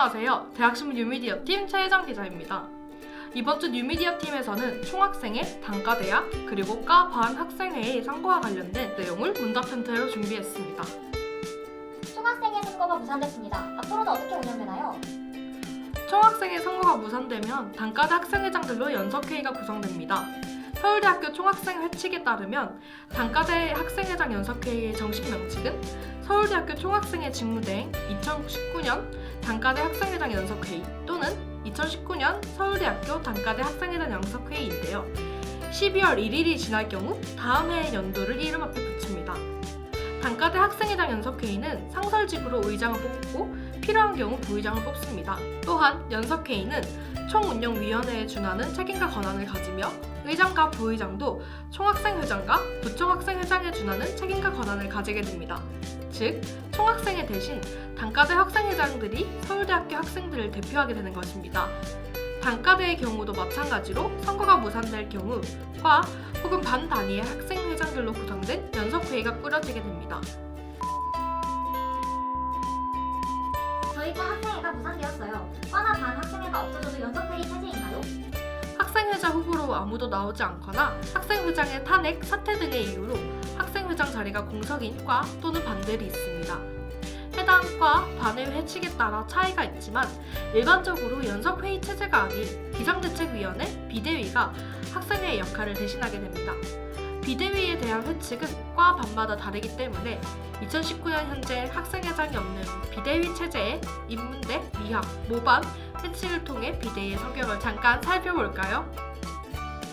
안녕하세요. 대학신문 뉴미디어팀 최혜정 기자입니다. 이번 주 뉴미디어팀에서는 총학생회, 단과대학, 그리고 과 반 학생회의 선거와 관련된 내용을 문답 편태로 준비했습니다. 총학생회 선거가 무산됐습니다. 앞으로는 어떻게 운영되나요? 총학생회 선거가 무산되면 단과대 학생회장들로 연석회의가 구성됩니다. 서울대학교 총학생 회칙에 따르면 단과대 학생회장 연석회의의 정식 명칭은 서울대학교 총학생회 직무대행 2019년 단과대 학생회장 연석회의 또는 2019년 서울대학교 단과대 학생회장 연석회의인데요. 12월 1일이 지날 경우 다음 해의 연도를 이름 앞에 붙입니다. 단과대 학생회장 연석회의는 상설직으로 의장을 뽑고 필요한 경우 부의장을 뽑습니다. 또한 연석회의는 총운영위원회에 준하는 책임과 권한을 가지며 의장과 부의장도 총학생회장과 부총학생회장에 준하는 책임과 권한을 가지게 됩니다. 즉, 총학생회 대신 단과대 학생회장들이 서울대학교 학생들을 대표하게 되는 것입니다. 단과대의 경우도 마찬가지로 선거가 무산될 경우 과 혹은 반 단위의 학생회장들로 구성된 연석회의가 꾸려지게 됩니다. 저희 과 학생회가 무산되었어요. 과나 반 학생회가 없어져도 연석회의 체제인가요? 학생회장 후보로 아무도 나오지 않거나 학생회장의 탄핵, 사퇴 등의 이유로 학생회장 자리가 공석인 과 또는 반들이 있습니다. 해당 과 반의 회칙에 따라 차이가 있지만 일반적으로 연석회의 체제가 아닌 비상대책위원회 비대위가 학생회의 역할을 대신하게 됩니다. 비대위에 대한 회칙은 과 반마다 다르기 때문에 2019년 현재 학생회장이 없는 비대위 체제의 인문대, 미학, 모반 회칙을 통해 비대위의 성격을 잠깐 살펴볼까요?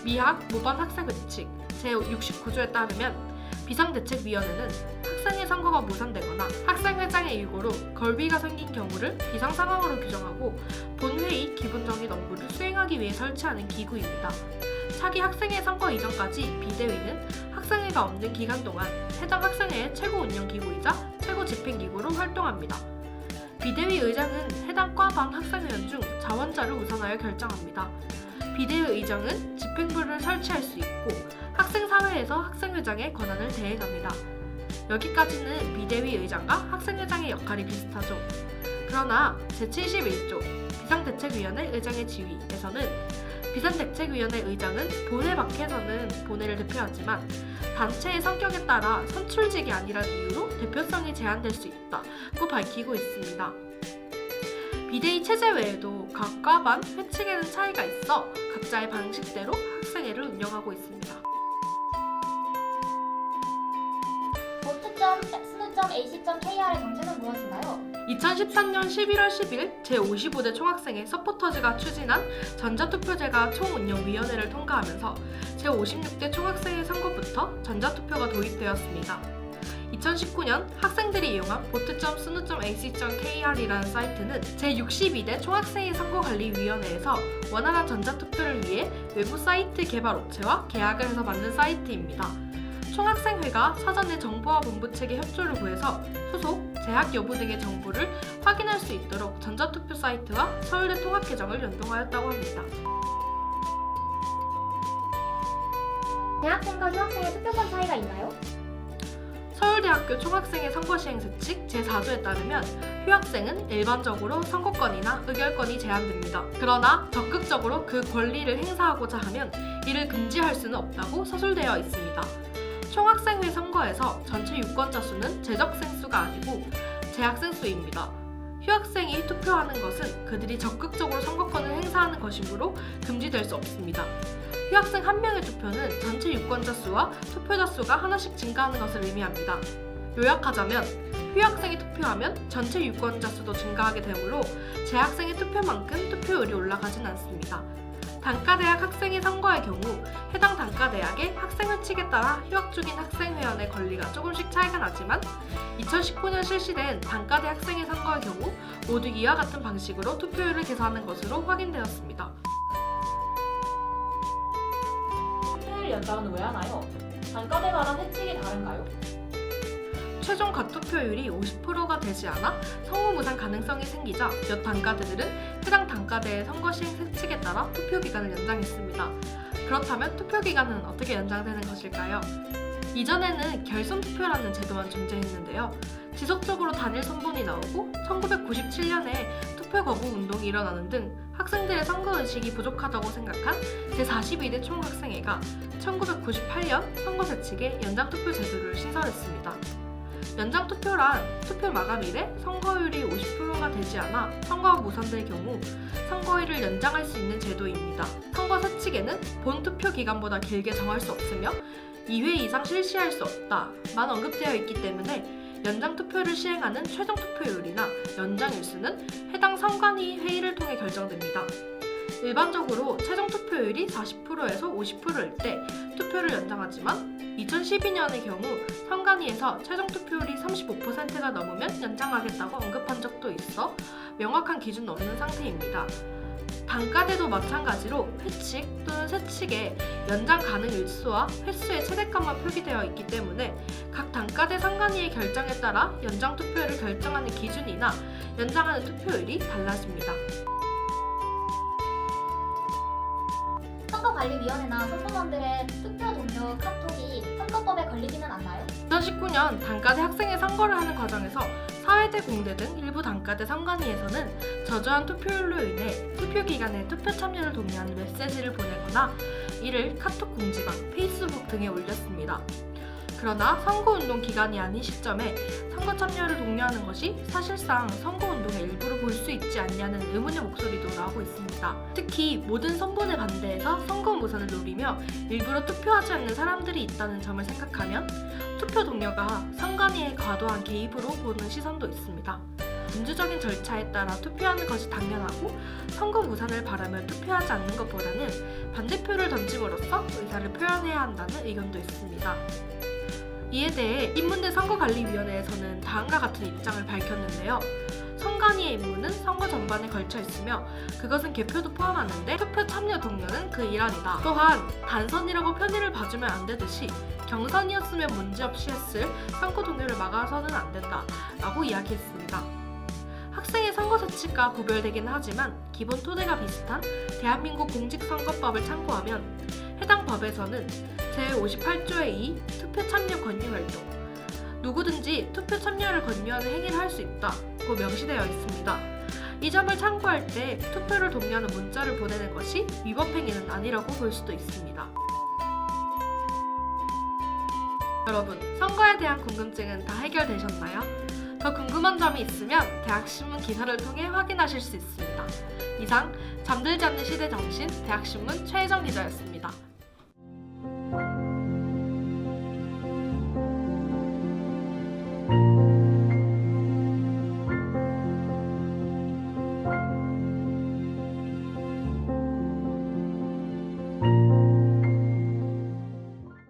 미학, 모반 학생회칙 제69조에 따르면 비상대책위원회는 학생회 선거가 무산되거나 학생회장의 유고로 걸비가 생긴 경우를 비상상황으로 규정하고 본회의 기본적인 업무를 수행하기 위해 설치하는 기구입니다. 차기 학생회 선거 이전까지 비대위는 학생회가 없는 기간 동안 해당 학생회의 최고 운영기구이자 최고 집행기구로 활동합니다. 비대위 의장은 해당 과반 학생회원 중 자원자를 우선하여 결정합니다. 비대위 의장은 집행부를 설치할 수 있고 학생사회에서 학생회장의 권한을 대행합니다. 여기까지는 비대위 의장과 학생회장의 역할이 비슷하죠. 그러나 제71조 비상대책위원회 의장의 지위에서는 비상대책위원회 의장은 본회 밖에서는 본회를 대표하지만 단체의 성격에 따라 선출직이 아니란 이유로 대표성이 제한될 수 있다고 밝히고 있습니다. 비대위 체제 외에도 각 과반 회칙에는 차이가 있어 각자의 방식대로 학생회를 운영하고 있습니다. 보트.스누.ac.kr의 정체는 무엇인가요? 2013년 11월 10일 제55대 총학생회 서포터즈가 추진한 전자투표제가 총운영위원회를 통과하면서 제56대 총학생회 선거부터 전자투표가 도입되었습니다. 2019년 학생들이 이용한 보트.스누.ac.kr이라는 사이트는 제62대 총학생회 선거관리위원회에서 원활한 전자투표를 위해 외부 사이트 개발 업체와 계약을 해서 만든 사이트입니다. 총학생회가 사전에 정보화 본부 측에 협조를 구해서 소속, 재학 여부 등의 정보를 확인할 수 있도록 전자투표 사이트와 서울대 통합계정을 연동하였다고 합니다. 대학생과 휴학생의 투표권 차이가 있나요? 서울대학교 총학생회 선거시행규칙 제4조에 따르면 휴학생은 일반적으로 선거권이나 의결권이 제한됩니다. 그러나 적극적으로 그 권리를 행사하고자 하면 이를 금지할 수는 없다고 서술되어 있습니다. 총학생회 선거에서 전체 유권자 수는 재적생 수가 아니고 재학생 수입니다. 휴학생이 투표하는 것은 그들이 적극적으로 선거권을 행사하는 것이므로 금지될 수 없습니다. 휴학생 한 명의 투표는 전체 유권자 수와 투표자 수가 하나씩 증가하는 것을 의미합니다. 요약하자면 휴학생이 투표하면 전체 유권자 수도 증가하게 되므로 재학생의 투표만큼 투표율이 올라가진 않습니다. 단과대학 학생회 선거의 경우 해당 단과대학의 학생회칙에 따라 휴학 중인 학생회원의 권리가 조금씩 차이가 나지만 2019년 실시된 단과대 학생회 선거의 경우 모두 이와 같은 방식으로 투표율을 계산하는 것으로 확인되었습니다. 투표율 연장은 왜 하나요? 단과대마다 회칙이 다른가요? 최종 가투표율이 50%가 되지 않아 선거 무산 가능성이 생기자 몇 단과대들은 해당 단과대의 선거 시행 회칙에 따라 투표 기간을 연장했습니다. 그렇다면 투표 기간은 어떻게 연장되는 것일까요? 이전에는 결선 투표라는 제도만 존재했는데요. 지속적으로 단일 선본이 나오고 1997년에 투표 거부 운동이 일어나는 등 학생들의 선거의식이 부족하다고 생각한 제42대 총학생회가 1998년 선거 세칙에 연장투표 제도를 신설했습니다. 연장투표란 투표 마감일에 선거율이 50%가 되지 않아 선거가 무산될 경우 선거일을 연장할 수 있는 제도입니다. 선거 세칙에는 본 투표 기간보다 길게 정할 수 없으며 2회 이상 실시할 수 없다만 언급되어 있기 때문에 연장 투표를 시행하는 최종 투표율이나 연장 일수는 해당 선관위 회의를 통해 결정됩니다. 일반적으로 최종 투표율이 40%에서 50%일 때 투표를 연장하지만 2012년의 경우 선관위에서 최종 투표율이 35%가 넘으면 연장하겠다고 언급한 적도 있어 명확한 기준은 없는 상태입니다. 단가대도 마찬가지로 회칙 또는 세칙에 연장 가능 일수와 횟수의 최대값만 표기되어 있기 때문에 각 단가대 선관위의 결정에 따라 연장 투표율을 결정하는 기준이나 연장하는 투표율이 달라집니다. 선거관리위원회나 선거관들의 투표 동료 카톡이 선거법에 걸리지는 않나요? 2019년 단가대 학생회 선거를 하는 과정에서 사회대, 공대 등 일부 단가대 선관위에서는 저조한 투표율로 인해 투표 기간에 투표 참여를 독려하는 메시지를 보내거나 이를 카톡 공지방, 페이스북 등에 올렸습니다. 그러나 선거운동 기간이 아닌 시점에 선거 참여를 독려하는 것이 사실상 선거운동의 일부로 볼 수 있지 않냐는 의문의 목소리도 나오고 있습니다. 특히 모든 선본에 반대해서 선거 무산을 노리며 일부러 투표하지 않는 사람들이 있다는 점을 생각하면 투표 독려가 선관위의 과도한 개입으로 보는 시선도 있습니다. 민주적인 절차에 따라 투표하는 것이 당연하고 선거 무산을 바라며 투표하지 않는 것보다는 반대표를 던짐으로써 의사를 표현해야 한다는 의견도 있습니다. 이에 대해 인문대 선거관리위원회에서는 다음과 같은 입장을 밝혔는데요. 선관위의 임무는 선거 전반에 걸쳐 있으며 그것은 개표도 포함하는데 투표 참여 독려는 그 일환이다. 또한 단선이라고 편의를 봐주면 안 되듯이 경선이었으면 문제없이 했을 선거 독려를 막아서는 안 된다 라고 이야기했습니다. 학생의 선거 세칙과 구별되긴 하지만 기본 토대가 비슷한 대한민국 공직선거법을 참고하면 해당 법에서는 제58조의 2 투표 참여 권유 활동 누구든지 투표 참여를 권유하는 행위를 할 수 있다고 명시되어 있습니다. 이 점을 참고할 때 투표를 독려하는 문자를 보내는 것이 위법 행위는 아니라고 볼 수도 있습니다. 여러분, 선거에 대한 궁금증은 다 해결되셨나요? 더 궁금한 점이 있으면 대학신문 기사를 통해 확인하실 수 있습니다. 이상 잠들지 않는 시대 정신 대학신문 최혜정 기자였습니다.